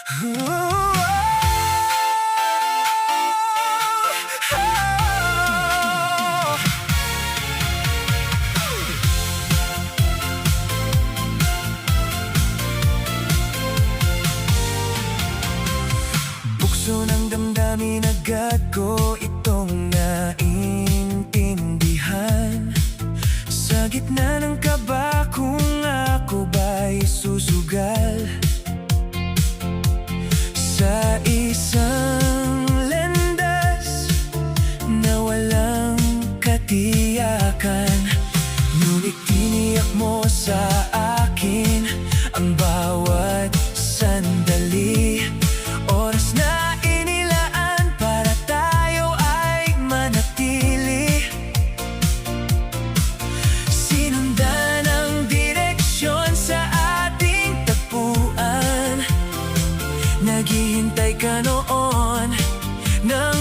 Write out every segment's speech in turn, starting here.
Bukso ng damdamin agad ko itong naintindihan. Sa gitna ng kaba kung ako ba'y susugal sa isang landas na walang katiyakan. Ngunit tiniyak mo sa akin ang bawat sandali, oras na inilaan para tayo ay manatili. Sinundan ang direksyon sa ating tagpuan. Naghihintay ka noon ng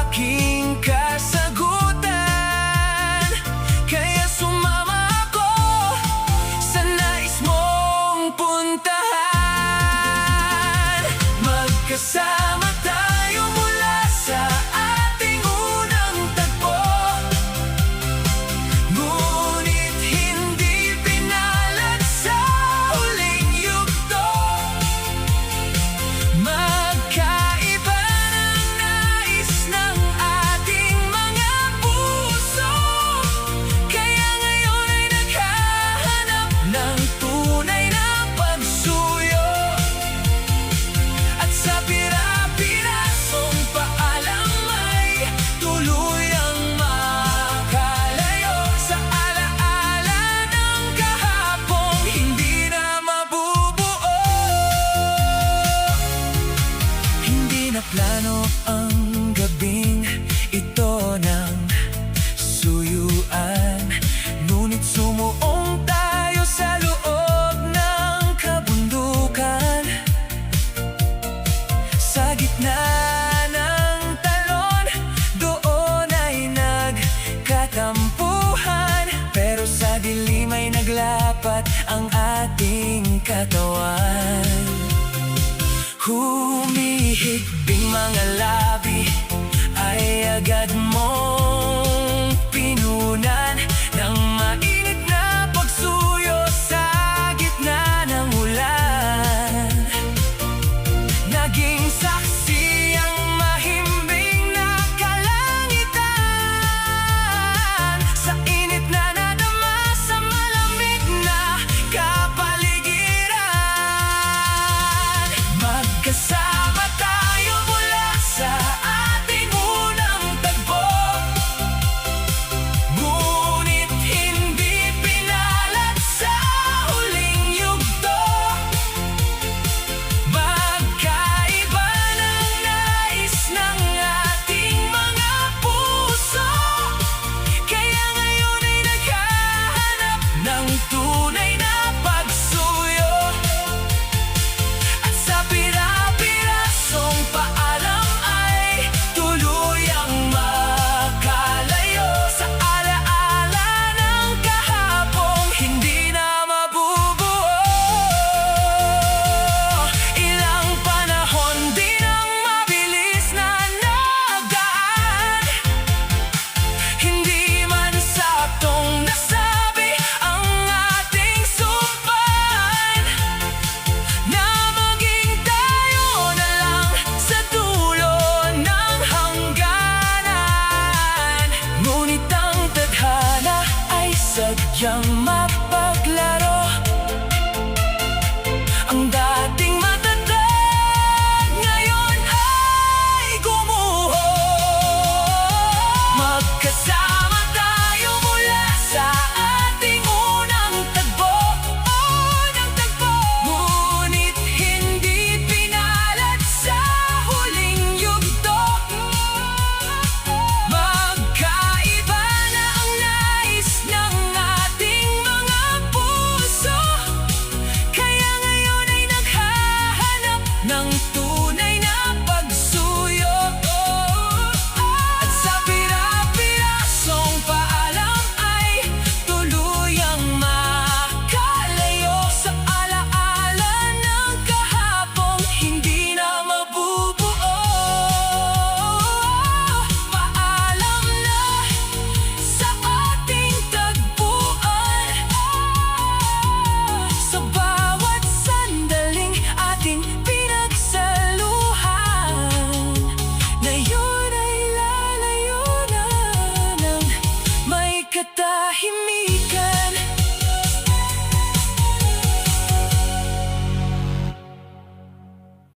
aking kasagutan. Kaya sumama ako sa nais mong puntahan. Magkasama tayo mula sa ating unang tagpo, ngunit hindi pinalad sa huling yugto. Magkaiba ng nais ng ating mga puso, kaya ngayon ay naghahanap ng tunay na pagsuyo. At sa pira-pirasong paalam ay tuluyang makalayo sa alaala ng kahapong hindi na mabubuo. Hindi na plano ang gabing ito ng suyuan, ngunit sumuong tayo sa loob ng kabundukan. Sa gitna ng talon, doon ay nagkatampuhan, pero sa dilim ay naglapat ang ating katawan. Humihikbing mga labi ay agad